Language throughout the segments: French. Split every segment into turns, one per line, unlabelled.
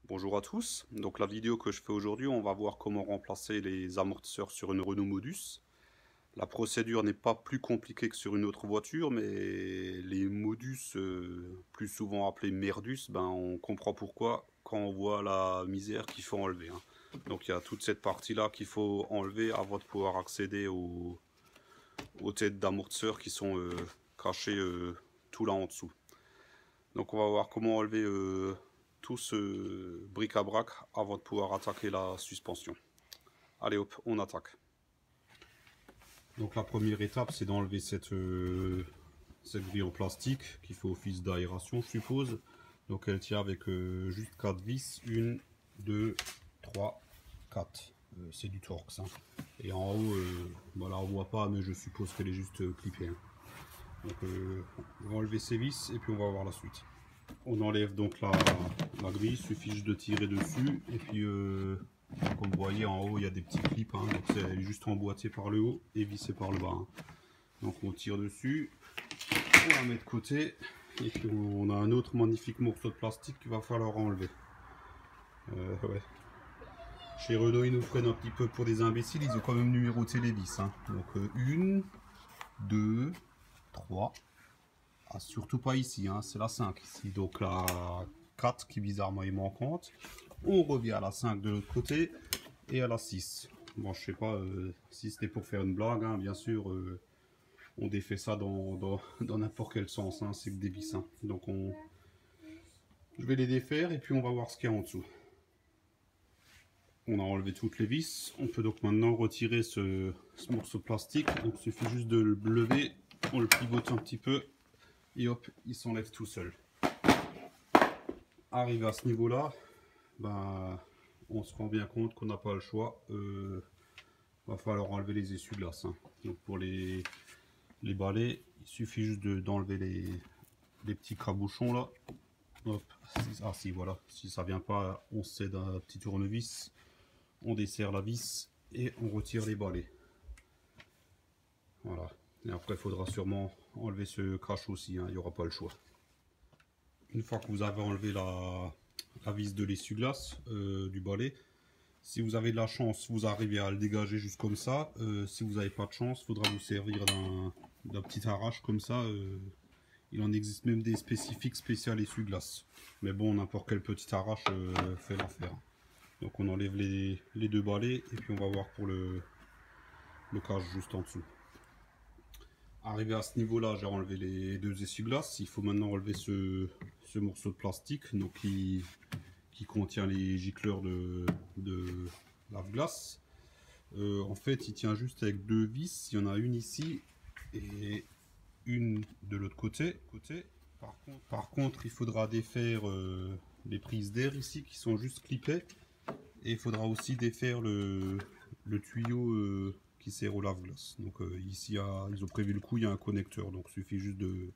Bonjour à tous, donc la vidéo que je fais aujourd'hui, on va voir comment remplacer les amortisseurs sur une Renault Modus. La procédure n'est pas plus compliquée que sur une autre voiture, mais les Modus, plus souvent appelés Merdus, ben on comprend pourquoi quand on voit la misère qu'il faut enlever, hein. Donc il y a toute cette partie-là qu'il faut enlever avant de pouvoir accéder aux têtes d'amortisseurs qui sont cachées tout là en dessous. Donc on va voir comment enlever tout ce bric-à-brac avant de pouvoir attaquer la suspension. Allez hop, on attaque. Donc la première étape, c'est d'enlever cette grille en plastique qui fait office d'aération, je suppose. Donc elle tient avec juste 4 vis, 1, 2, 3, 4. C'est du Torx, hein. Et en haut, là on voit pas, mais je suppose qu'elle est juste clippée, hein. Donc on va enlever ces vis et puis on va voir la suite. On enlève donc la grille, il suffit juste de tirer dessus et puis comme vous voyez en haut il y a des petits clips, hein, donc c'est juste emboîté par le haut et vissé par le bas, hein. Donc on tire dessus, on la met de côté et puis on a un autre magnifique morceau de plastique qu'il va falloir enlever. Ouais. Chez Renault ils nous prennent un petit peu pour des imbéciles, ils ont quand même numéroté les vis, hein. Donc 1, 2, 3. Ah, surtout pas ici, hein, c'est la 5 ici. Donc la 4 qui bizarrement est manquante. On revient à la 5 de l'autre côté et à la 6. Bon, je sais pas si c'était pour faire une blague, hein, bien sûr. On défait ça dans n'importe quel sens, hein, c'est que des vis, hein. Donc je vais les défaire et puis on va voir ce qu'il y a en dessous. On a enlevé toutes les vis. On peut donc maintenant retirer ce morceau de plastique. Donc il suffit juste de le lever, on le pivote un petit peu. Et hop, il s'enlève tout seul. Arrivé à ce niveau-là, ben, on se rend bien compte qu'on n'a pas le choix. Va falloir enlever les essuie-glaces, hein. Donc pour les balais, il suffit juste d'enlever les petits crabouchons là. Hop, ah si, voilà. Si ça vient pas, on cède un petit tournevis, on desserre la vis et on retire les balais. Voilà. Et après, il faudra sûrement enlever ce crash aussi, hein, il n'y aura pas le choix. Une fois que vous avez enlevé la vis de l'essuie-glace du balai, si vous avez de la chance, vous arrivez à le dégager juste comme ça. Si vous n'avez pas de chance, il faudra vous servir d'un petit arrache comme ça. Il en existe même des spécifiques spéciales essuie-glace. Mais bon, n'importe quel petit arrache fait l'affaire. Donc on enlève les deux balais et puis on va voir pour le cache juste en dessous. Arrivé à ce niveau-là, j'ai enlevé les deux essuie-glaces. Il faut maintenant enlever ce morceau de plastique donc qui contient les gicleurs de lave-glace. En fait, il tient juste avec deux vis. Il y en a une ici et une de l'autre côté. Par contre, il faudra défaire les prises d'air ici qui sont juste clippées. Et il faudra aussi défaire le tuyau qui sert au lave-glace. Donc ici, ils ont prévu le coup, il y a un connecteur. Donc il suffit juste de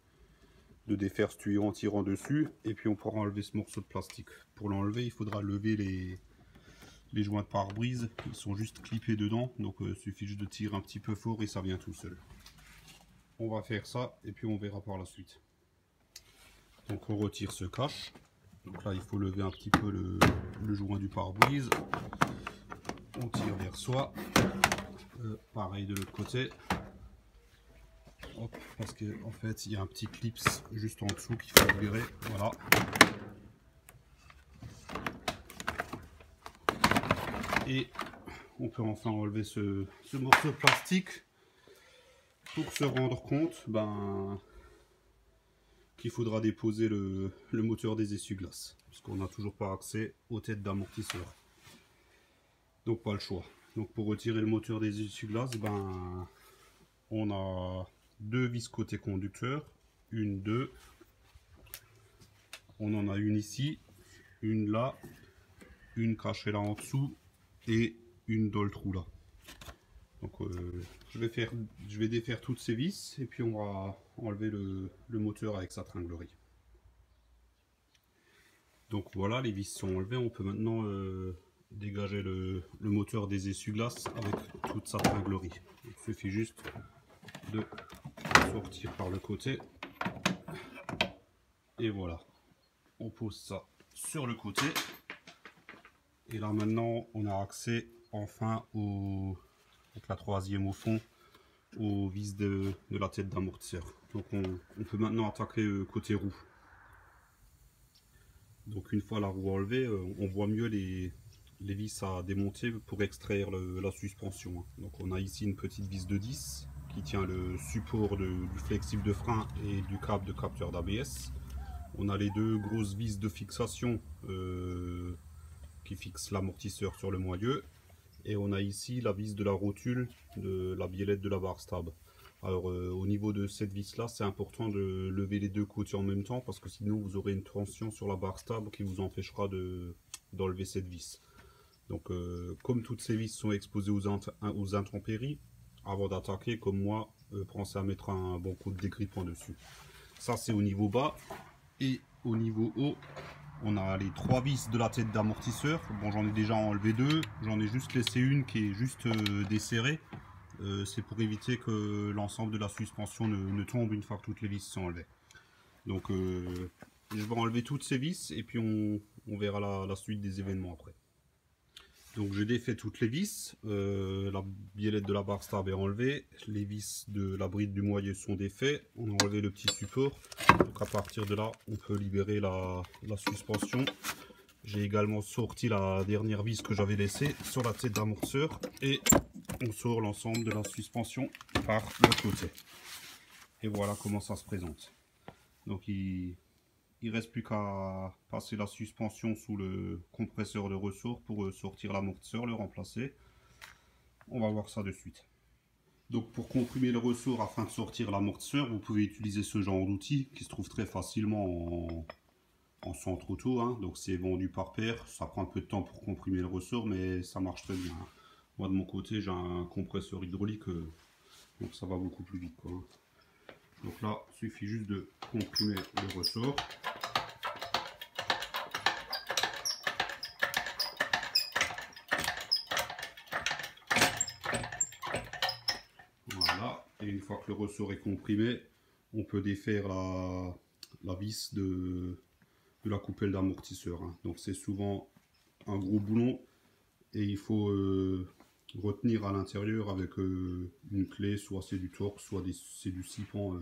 défaire ce tuyau en tirant dessus. Et puis on pourra enlever ce morceau de plastique. Pour l'enlever, il faudra lever les joints de pare-brise. Ils sont juste clippés dedans. Donc il suffit juste de tirer un petit peu fort et ça vient tout seul. On va faire ça et puis on verra par la suite. Donc on retire ce cache. Donc là, il faut lever un petit peu le joint du pare-brise. On tire vers soi. Pareil de l'autre côté. Hop, parce que en fait il y a un petit clip juste en dessous qu'il faut virer. Voilà. Et on peut enfin enlever ce morceau de plastique pour se rendre compte qu'il faudra déposer le moteur des essuie-glaces. Parce qu'on n'a toujours pas accès aux têtes d'amortisseur. Donc pas le choix. Donc pour retirer le moteur des essuie-glaces, on a deux vis côté conducteur, une, deux. On en a une ici, une là, une cachée là en dessous et une dans le trou là. Donc je vais défaire toutes ces vis et puis on va enlever le moteur avec sa tringlerie. Donc voilà, les vis sont enlevées, on peut maintenant dégager le moteur des essuie-glaces avec toute sa tringlerie. Il suffit juste de sortir par le côté et voilà, on pose ça sur le côté Et là maintenant on a accès enfin avec la troisième au fond, aux vis de la tête d'amortisseur. Donc on peut maintenant attaquer côté roue. Donc une fois la roue enlevée, on voit mieux les vis à démonter pour extraire la suspension. Donc on a ici une petite vis de 10 qui tient le support du flexible de frein et du câble de capteur d'ABS. On a les deux grosses vis de fixation qui fixent l'amortisseur sur le moyeu. Et on a ici la vis de la rotule de la biellette de la barre stable. Alors au niveau de cette vis là, c'est important de lever les deux côtés en même temps parce que sinon vous aurez une tension sur la barre stable qui vous empêchera d'enlever cette vis. Donc comme toutes ces vis sont exposées aux intempéries, avant d'attaquer, comme moi, pensez à mettre un bon coup de dégrippant dessus. Ça c'est au niveau bas. Et au niveau haut, on a les trois vis de la tête d'amortisseur. Bon, j'en ai déjà enlevé deux, j'en ai juste laissé une qui est juste desserrée. C'est pour éviter que l'ensemble de la suspension ne tombe une fois que toutes les vis sont enlevées. Donc je vais enlever toutes ces vis et puis on verra la suite des événements après. Donc j'ai défait toutes les vis, la biellette de la barre stable est enlevée, les vis de la bride du moyeu sont défaites, on a enlevé le petit support, donc à partir de là on peut libérer la suspension. J'ai également sorti la dernière vis que j'avais laissée sur la tête d'amortisseur et on sort l'ensemble de la suspension par le côté. Et voilà comment ça se présente. Donc il reste plus qu'à passer la suspension sous le compresseur de ressort pour sortir l'amortisseur, le remplacer. On va voir ça de suite. Donc pour comprimer le ressort afin de sortir l'amortisseur, vous pouvez utiliser ce genre d'outil qui se trouve très facilement en centre auto. Donc c'est vendu par paire, ça prend un peu de temps pour comprimer le ressort mais ça marche très bien. Moi de mon côté j'ai un compresseur hydraulique, donc ça va beaucoup plus vite, quoi. Donc là il suffit juste de comprimer le ressort. Voilà, et une fois que le ressort est comprimé, on peut défaire la vis de la coupelle d'amortisseur. Donc c'est souvent un gros boulon et il faut retenir à l'intérieur avec une clé, soit c'est du torque, soit c'est du siphon.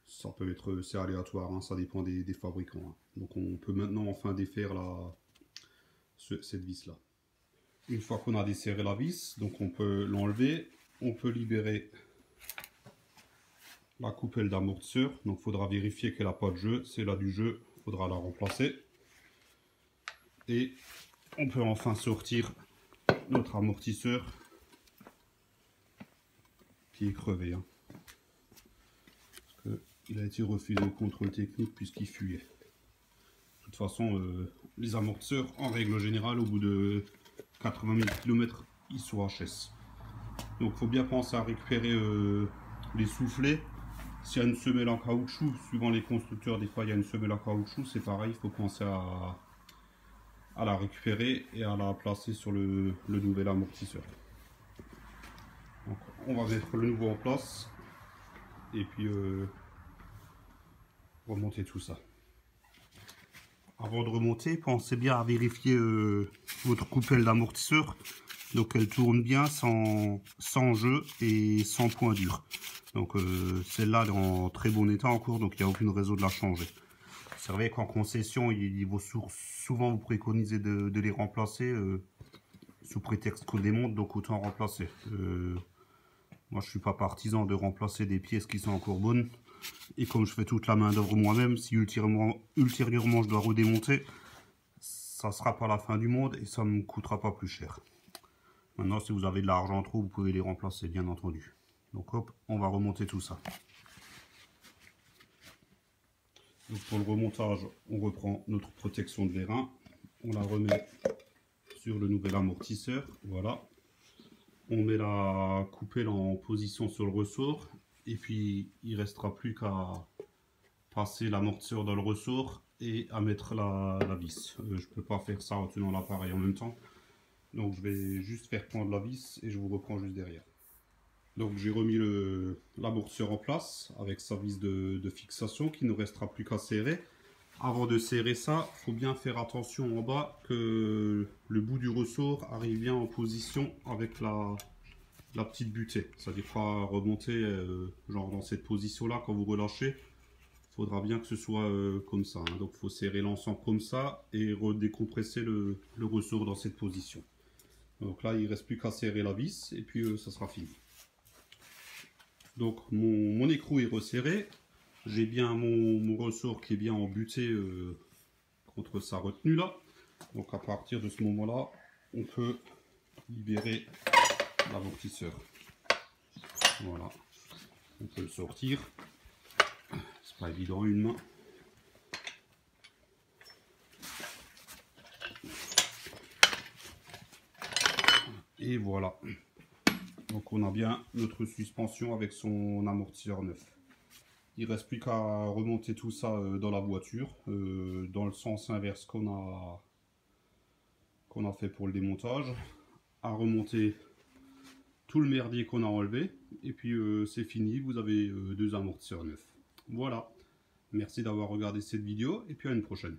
Ça peut être, c'est aléatoire, ça dépend des fabricants. Donc on peut maintenant enfin défaire cette vis là. Une fois qu'on a desserré la vis, donc on peut l'enlever, on peut libérer la coupelle d'amortisseur. Donc il faudra vérifier qu'elle n'a pas de jeu. C'est là du jeu, il faudra la remplacer. Et on peut enfin sortir notre amortisseur qui est crevé. Parce qu'il a été refusé au contrôle technique puisqu'il fuyait. De toute façon, les amortisseurs, en règle générale, au bout de 80 000 km, ils sont HS. Donc il faut bien penser à récupérer les soufflets. S'il y a une semelle en caoutchouc, suivant les constructeurs, des fois il y a une semelle en caoutchouc, c'est pareil, il faut penser à la récupérer et à la placer sur le nouvel amortisseur. Donc, on va mettre le nouveau en place et puis remonter tout ça. Avant de remonter, pensez bien à vérifier votre coupelle d'amortisseur. Donc elle tourne bien sans jeu et sans point dur. Donc celle-là est en très bon état encore, donc il n'y a aucune raison de la changer. C'est vrai qu'en concession, il vaut souvent vous préconiser de les remplacer sous prétexte qu'on démonte, donc autant remplacer. Moi je suis pas partisan de remplacer des pièces qui sont encore bonnes. Et comme je fais toute la main d'œuvre moi-même, si ultérieurement je dois redémonter, ça sera pas la fin du monde et ça me coûtera pas plus cher. Maintenant, si vous avez de l'argent trop, vous pouvez les remplacer, bien entendu. Donc hop, on va remonter tout ça. Donc pour le remontage, on reprend notre protection de vérin, on la remet sur le nouvel amortisseur, voilà. On met la coupelle en position sur le ressort, et puis il ne restera plus qu'à passer l'amortisseur dans le ressort et à mettre la vis. Je ne peux pas faire ça en tenant l'appareil en même temps. Donc je vais juste faire prendre la vis et je vous reprends juste derrière. Donc j'ai remis l'amortisseur en place avec sa vis de fixation qui ne restera plus qu'à serrer. Avant de serrer ça, il faut bien faire attention en bas que le bout du ressort arrive bien en position avec la petite butée. C'est-à-dire pas remonter genre dans cette position-là quand vous relâchez. Il faudra bien que ce soit comme ça. Hein. Donc il faut serrer l'ensemble comme ça et redécompresser le ressort dans cette position. Donc là, il ne reste plus qu'à serrer la vis et puis ça sera fini. Donc mon écrou est resserré. J'ai bien mon ressort qui est bien embuté contre sa retenue là. Donc à partir de ce moment-là, on peut libérer l'amortisseur. Voilà. On peut le sortir. C'est pas évident une main. Et voilà. Donc on a bien notre suspension avec son amortisseur neuf. Il ne reste plus qu'à remonter tout ça dans la voiture, dans le sens inverse qu'on a fait pour le démontage. À remonter tout le merdier qu'on a enlevé. Et puis c'est fini, vous avez deux amortisseurs neufs. Voilà. Merci d'avoir regardé cette vidéo et puis à une prochaine.